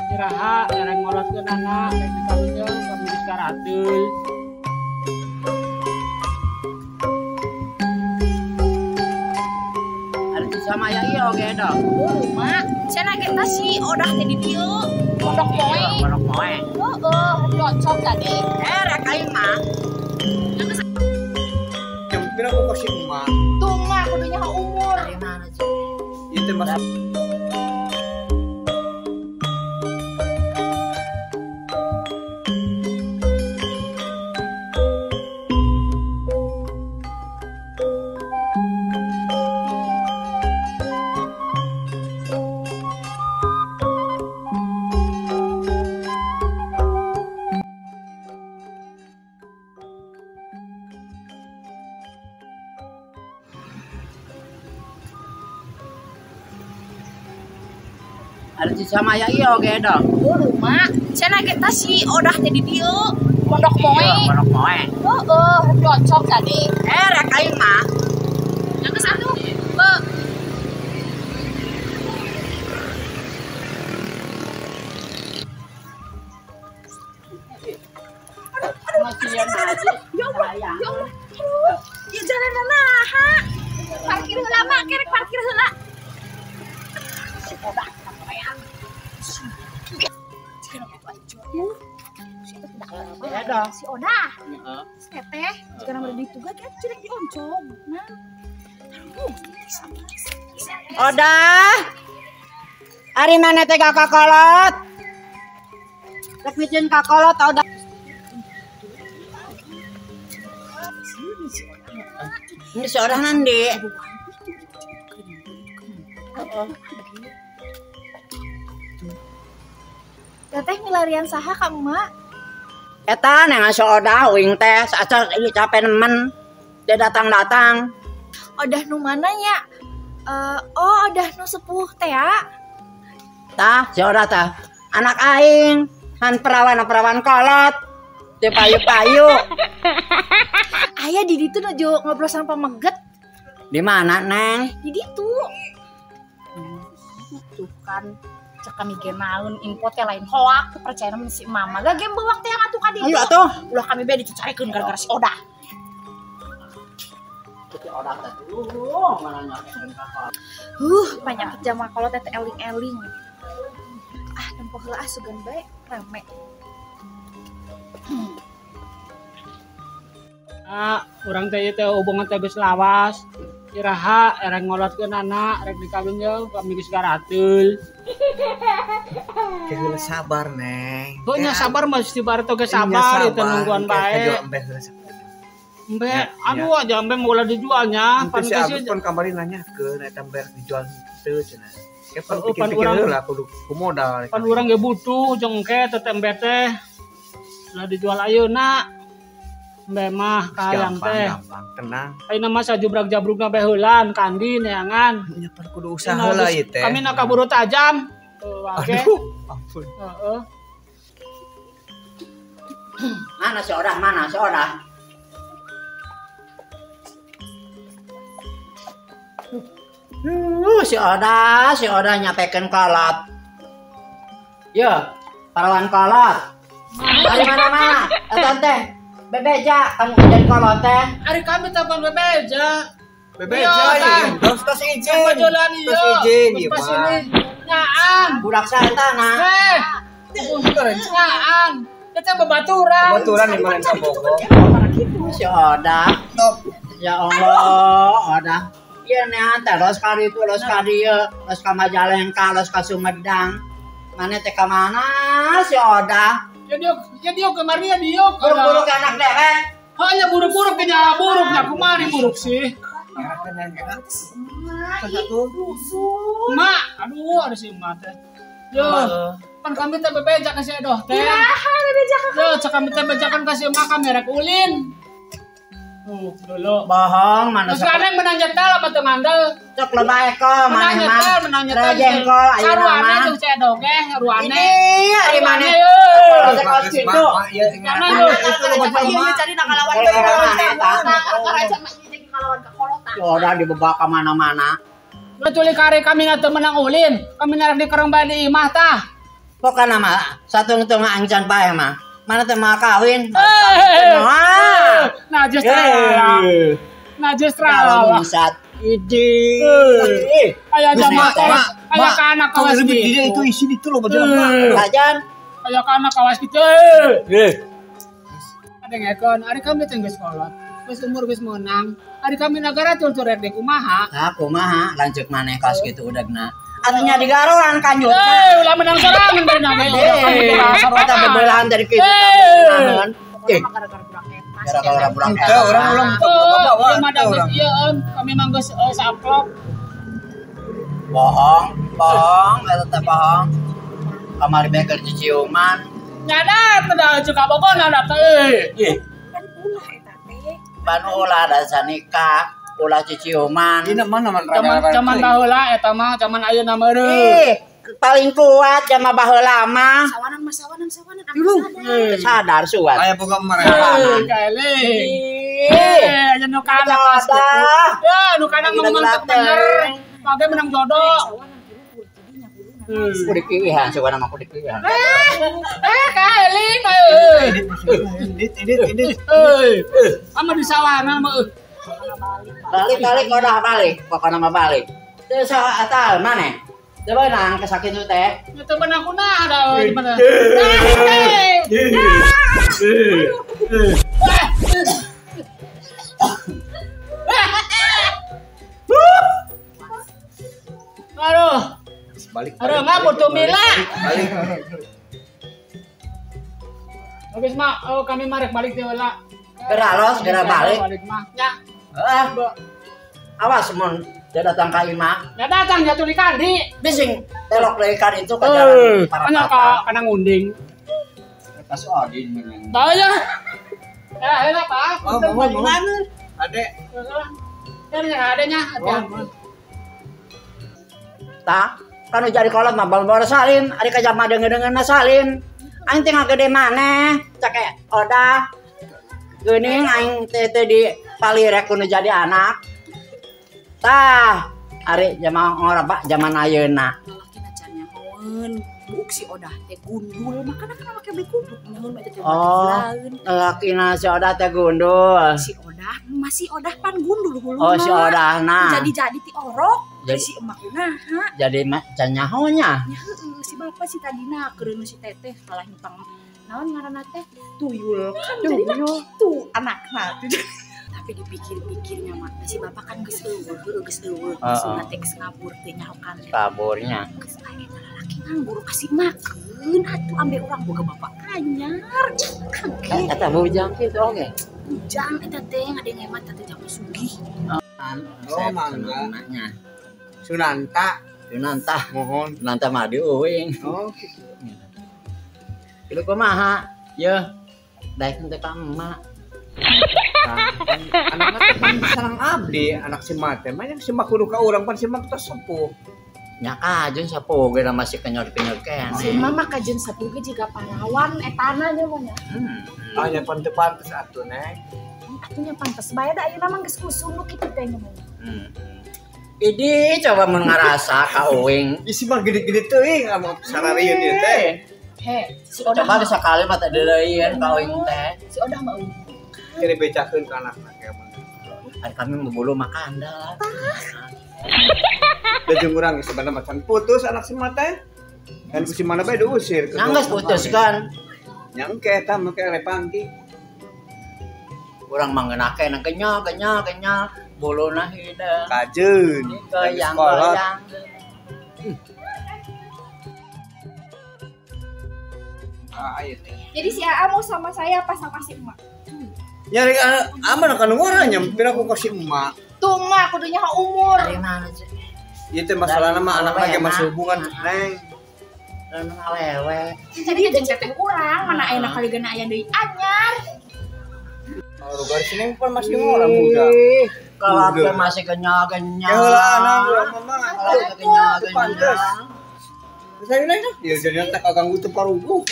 Iraha ereng ngolotkeun anak rek dikawinkeun kami geus karatul. Ada sama ya ieu oge dong. Mak, cenah kita si odah teh di dieu. Pondok moe. Pondok moe. Heeh, cocok tadi. Rek aing mah. Yang pira kok kasih emak. Tuh mah kudunya umur. Dari mana sih? Itu mas. Ada sama ya ieu oge dong. Mak, cenah kita si odah teh di dieu. Pondok moe. Pondok moe. Heeh, cocok tadi. Rek aing mah. Yang ke satu. Masih aja. Ya Allah, ya Allah. Ya jalan naha. Parkir heula mak, kerek parkir heula. Si odah sampean. Ya dong. Si odah. Heeh. Teteh, jika nama di tugas kan cirek dioncong. Nah. Odah. Ari mana teh kakolot? Rek micin kakolot odah. Ini si odah nanti. Teteh milarian saha Kang Mak? Eta neng si odah uing teh saca ieu capek nemen. Dia datang-datang. Odah nu mana nya? Odah nu sepuh teh ya. Tah, si odah tah. Anak aing han perawan kolot. Teu payu-payu. Aya di ditu nuju ngobrol sama pameget. Di mana, Neng? Di ditu. Tuh kan cek kami ge naon info teh lain hoak percaya namun si mama gak game beuang teh yang atuh ka ditu. Ayo atuh. Ulah kami be dicarikeun gara-gara si Odah. Si odah teh mana nyakeun kakak. Banyak jama kalau teh eling-eling. Nempo heula sugan bae rame. Urang teh teh hubungan teh geus lawas. Iraha ereng ngolotkeun anak rek dikawinkeun kami geus garatul. Heula sabar, Neng. Nya sabar mesti baru teh sabar itu nungguan bae. Embe, aduh aja embe mau dijualnya. Pan si Agus pun kamari nanyakeun eta ember dijual teu cenah. Pan pikir-pikir heula kudu modal. Pan urang ge butuh jeung engke teh embe teh. Lah dijual ayeuna. Embe mah kayang teh. Gampang, tenang. Ayeuna mah sajubrag-jabrugna bae heulan kandi neangan. Nya pan kudu usaha heula ieu teh. Kami nak kaburu tajam. Aduh, ampun. Heeh. Mana si Odah? Mana si Odah? Si Odah nyapekeun kolot. Ya, parawan kolot. Dari mana-mana? Eta teh bebeja kan jadi kolot teh. Ari kami telepon bebeja. Bebeja ieu. Terus tos izin. Pajolan ieu. Terus izin ieu, Pas Pak. ini nyaan. Budak santana. Nyaan. Kita bebaturan. Bebaturan di mana Sabogo. Si Odah. Ya Allah, Odah. Iya nih, terus kali itu, terus kali ya, terus ke Majalengka, terus ke Sumedang. Mana teh ke mana si Odah? Ya dia kemari ya dia. Buruk-buruk anak derek. Hanya buruk-buruk kena buruknya kemari buruk sih. Mak, aduh ada si Mak teh. Yo, kan kami teh bebeja ka si Edoh teh. Bebeja ka. Yo, cek kami teh bejakan ka si Mak merek ulin. Dulu bohong mana terus kadang menang jetal apa tuh ngandel cok lebay ko mana mah menang jetal jengkol ayo nama tuh cedok ruane ini dari mana cekol situ karena itu lebih cari nakalawan udah dibebak ke mana-mana betul kari kami nggak menang ulin kami nyarek di kereng bayi imah tah Pokoknya mah satu tengah angcan pae mah. Mana teh mah kawin. Najis ralah. Najis ralah. Ide. Aya jamaah aya ka anak kawas dia itu isi itu loh betul. Lajan. Aya ka anak kawas kitu. Ada ngekon, ari kami teh geus kolot. Geus umur geus meunang. Ari kami negara culture dek kumaha? Tah kumaha lanceuk maneh kaos kitu udagna. Artinya digaroan kanjut. Ulah menang sorangan bari nage. Sarota bebelahan dari kitu. Gara-gara budak eta. Orang bawa. Kami mah geus saklok. Bohong, eta teh bohong. Kamari beker ciciuman. Nyadar teh juga pokona da teh. Kan ulah eta teh. Ban ulah dasar nikah, ulah ciciuman. Ini mana Zaman baheula eta mah zaman ayeuna meureun. Paling kuat jama baheula mah. Sawanan mah sawanan. Sadar suat. Aya boga marah. Kaeling. Aya nu kana pas kitu. Ya nu kana ngomong bener. Page menang jodoh. Kudik pilihan, coba nama kudik pilihan. Kaeling Ini. Ama di sawana mah. Balik pokoknya mah balik. Terus atal mana? Coba nang kesakit itu teh. Itu benang kuna ada di mana? Aduh. Balik. Aduh, ngapur tuh Mila. Balik. Habis mah kami marek balik teh heula. Gerak balik. Balik mah. Ya. Awas mun dia datang ka imah. Ya datang jatuh di kandi. Bising telok lekan itu ke jalan para Kana papa. kana ngunding. Pas Odin menang. Tahu ya? Ya, enak Pak. Mau. Adek. Dari adanya, Tah, kan jadi kolot mah baru salin, ari ka jama deungeun-deungeunna salin. Aing teh ngagede maneh, cak odah. Geuning aing teh di palirek kudu jadi anak. Tah, ari jama zaman ayeuna. Lalaki na can nyahoeun. Buuk si Odah teh gundul, makana kana make bekubut nyahoeun bae teh Oh, lalakina si odah teh gundul. si Odah masih Odah pan gundul hulu. Oh, si odahna. Jadi ti orok. Jadi- Si emak kunaha. Jadi can nyahonya. Ya heueuh si bapak si tadina keureun si teteh salah nyumpang naon ngaranna teh tuyul kan jadi tuh anakna tapi dipikir-pikirnya mah si bapak kan geus eueuh sunat teh geus ngabur teh nyahokan teh Kaburnya. geus aya eta lalaki nganggur kasih makeun atuh ambe urang boga bapak anyar kangge Eta bujang kitu oge. bujang eta teh ngadeng hemat teh jamu sugih Oh, mangga. Nanya. Sunanta. Nantah, Mohon. nantah mah diuing. Oh, gitu. Itu kumaha? Yeuh. Daek teh ka emak. Anak kan sareng abdi, anak si mate. Manya si mak kudu ka urang pan si mak tos sepuh. Nya kajeun sapoe ge masih kenyor-kenyor kene. si mama kajen sapuge jiga parawan etana nya mah nya Hanya pantes atuh neng. atunya pantes bae da ayeuna mah geus kusunduk kitu teh nya mah Idi coba mun ngarasa ka uing. Isi mah gede-gede teuing anu sararieun ieu teh. he si Odah Coba sekali mah teh deuleuieun ka uing teh. si Odah mah Kene becakeun ka anakna kayak mana. Ari kami membulu makan dah. Da jeung urang sebenarnya macan putus anak si mate. Dan si mana bae diusir. Nanggeus putus kan. Nyangke eta make repangki. Urang manggeunake nang kenyal buluna hideung. Kajeun. Goyang-goyang. Ayo teh. jadi si Aa mau sama saya apa sama si emak Nyari aman kan ngora nyempir aku kasih emak. tuh emak kudunya umur Dari mana sih? Ieu teh masalahna mah anak lagi masih hubungan neng. Dan awewe. jadi jeung teteh urang mana aya kali gana aya deui anyar Kalau garis neng pun masih ngora muda. Kalau aku masih kenyal-kenyal. Ya lah anak urang mah. Kalau kenyal-kenyal. Bisa neng. Ya jadi teh kaganggu teu paruguh.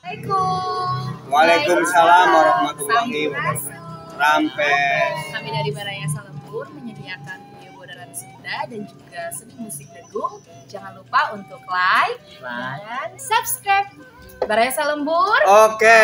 Assalamualaikum. Waalaikumsalam warahmatullahi wabarakatuh. Rampe. Kami dari Baraya Salempur menyediakan video bodaran Sunda Anda dan juga Seni Musik Degung. Jangan lupa untuk like dan subscribe. Baraya Salembur. Oke.